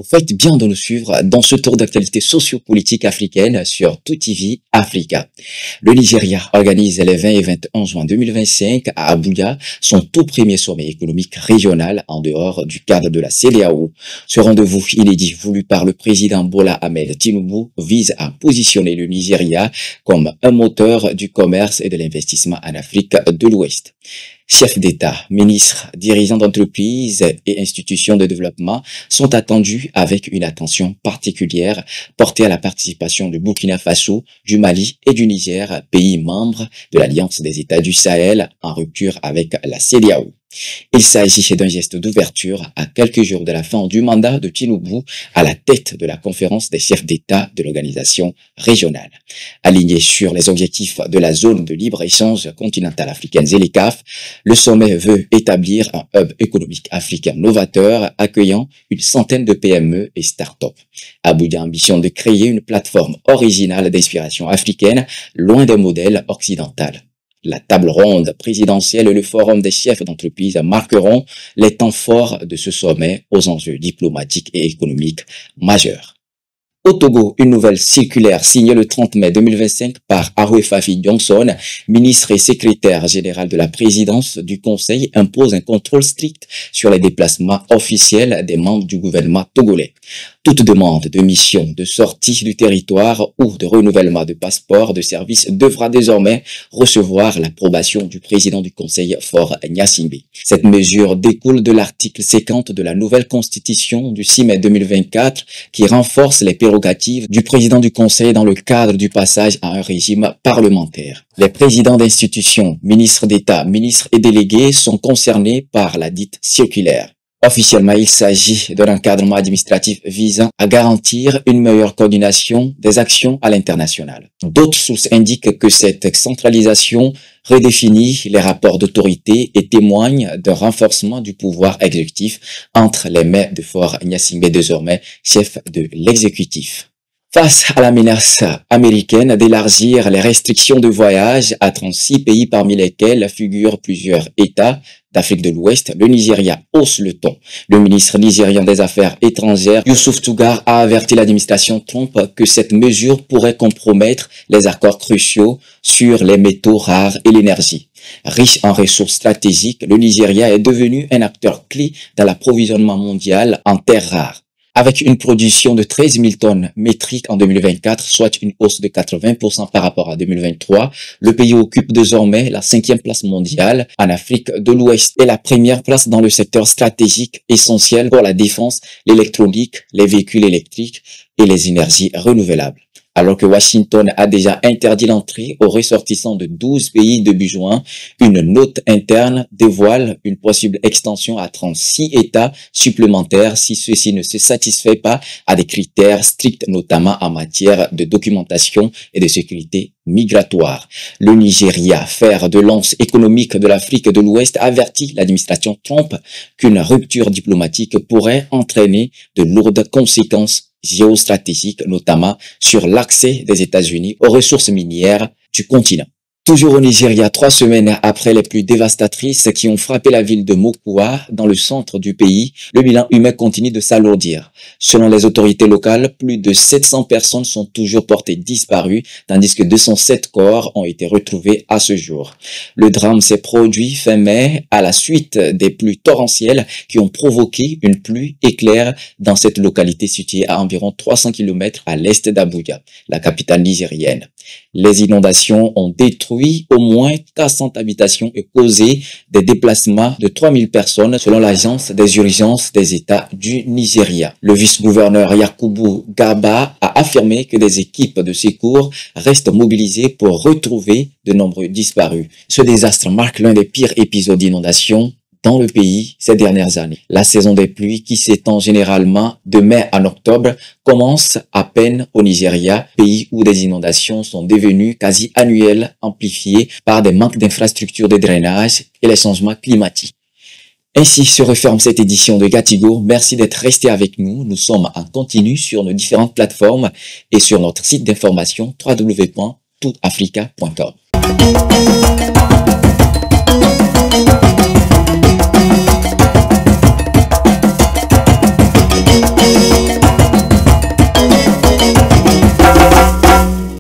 Vous faites bien de nous suivre dans ce tour d'actualité sociopolitique africaine sur TOUTV Africa. Le Nigeria organise les 20 et 21 juin 2025 à Abuja son tout premier sommet économique régional en dehors du cadre de la CEDEAO. Ce rendez-vous inédit voulu par le président Bola Ahmed Tinubu vise à positionner le Nigeria comme un moteur du commerce et de l'investissement en Afrique de l'Ouest. Chefs d'État, ministres, dirigeants d'entreprises et institutions de développement sont attendus avec une attention particulière portée à la participation du Burkina Faso, du Mali et du Niger, pays membres de l'Alliance des États du Sahel en rupture avec la CEDEAO. Il s'agit d'un geste d'ouverture à quelques jours de la fin du mandat de Tinubu à la tête de la conférence des chefs d'État de l'organisation régionale. Aligné sur les objectifs de la zone de libre-échange continentale africaine ZLECAf, le sommet veut établir un hub économique africain novateur accueillant une centaine de PME et start-up. Abuja ambitionne de créer une plateforme originale d'inspiration africaine loin des modèles occidentaux. La table ronde présidentielle et le forum des chefs d'entreprise marqueront les temps forts de ce sommet aux enjeux diplomatiques et économiques majeurs. Au Togo, une nouvelle circulaire signée le 30 mai 2025 par Arouefafi Johnson, ministre et secrétaire général de la présidence du Conseil, impose un contrôle strict sur les déplacements officiels des membres du gouvernement togolais. Toute demande de mission de sortie du territoire ou de renouvellement de passeport de service devra désormais recevoir l'approbation du président du Conseil, Faure Gnassingbé. Cette mesure découle de l'article 50 de la nouvelle constitution du 6 mai 2024 qui renforce les prérogatives du président du Conseil dans le cadre du passage à un régime parlementaire. Les présidents d'institutions, ministres d'État, ministres et délégués sont concernés par la dite circulaire. Officiellement, il s'agit d'un encadrement administratif visant à garantir une meilleure coordination des actions à l'international. D'autres sources indiquent que cette centralisation redéfinit les rapports d'autorité et témoigne d'un renforcement du pouvoir exécutif entre les mains de Faure Gnassingbé, désormais chef de l'exécutif. Face à la menace américaine d'élargir les restrictions de voyage à 36 pays parmi lesquels figurent plusieurs États d'Afrique de l'Ouest, le Nigeria hausse le ton. Le ministre nigérian des Affaires étrangères, Youssouf Tougar, a averti l'administration Trump que cette mesure pourrait compromettre les accords cruciaux sur les métaux rares et l'énergie. Riche en ressources stratégiques, le Nigeria est devenu un acteur clé dans l'approvisionnement mondial en terres rares. Avec une production de 13 000 tonnes métriques en 2024, soit une hausse de 80% par rapport à 2023, le pays occupe désormais la 5e place mondiale en Afrique de l'Ouest et la première place dans le secteur stratégique essentiel pour la défense, l'électronique, les véhicules électriques et les énergies renouvelables. Alors que Washington a déjà interdit l'entrée aux ressortissants de 12 pays début juin, une note interne dévoile une possible extension à 36 États supplémentaires si ceci ne se satisfait pas à des critères stricts, notamment en matière de documentation et de sécurité migratoire. Le Nigeria, fer de lance économique de l'Afrique de l'Ouest, avertit l'administration Trump qu'une rupture diplomatique pourrait entraîner de lourdes conséquences géostratégiques, notamment sur l'accès des États-Unis aux ressources minières du continent. Toujours au Nigeria, 3 semaines après les pluies dévastatrices qui ont frappé la ville de Mokwa, dans le centre du pays, le bilan humain continue de s'alourdir. Selon les autorités locales, plus de 700 personnes sont toujours portées disparues, tandis que 207 corps ont été retrouvés à ce jour. Le drame s'est produit fin mai à la suite des pluies torrentielles qui ont provoqué une pluie éclair dans cette localité située à environ 300 km à l'est d'Abuja, la capitale nigérienne. Les inondations ont détruit au moins 400 habitations et causé des déplacements de 3000 personnes selon l'agence des urgences des États du Nigeria. Le vice-gouverneur Yakubu Garba a affirmé que des équipes de secours restent mobilisées pour retrouver de nombreux disparus. Ce désastre marque l'un des pires épisodes d'inondation dans le pays ces dernières années. La saison des pluies, qui s'étend généralement de mai à octobre, commence à peine au Nigeria, pays où des inondations sont devenues quasi annuelles, amplifiées par des manques d'infrastructures de drainage et les changements climatiques. Ainsi se referme cette édition de Gatigo. Merci d'être resté avec nous. Nous sommes en continu sur nos différentes plateformes et sur notre site d'information www.toutafrica.com.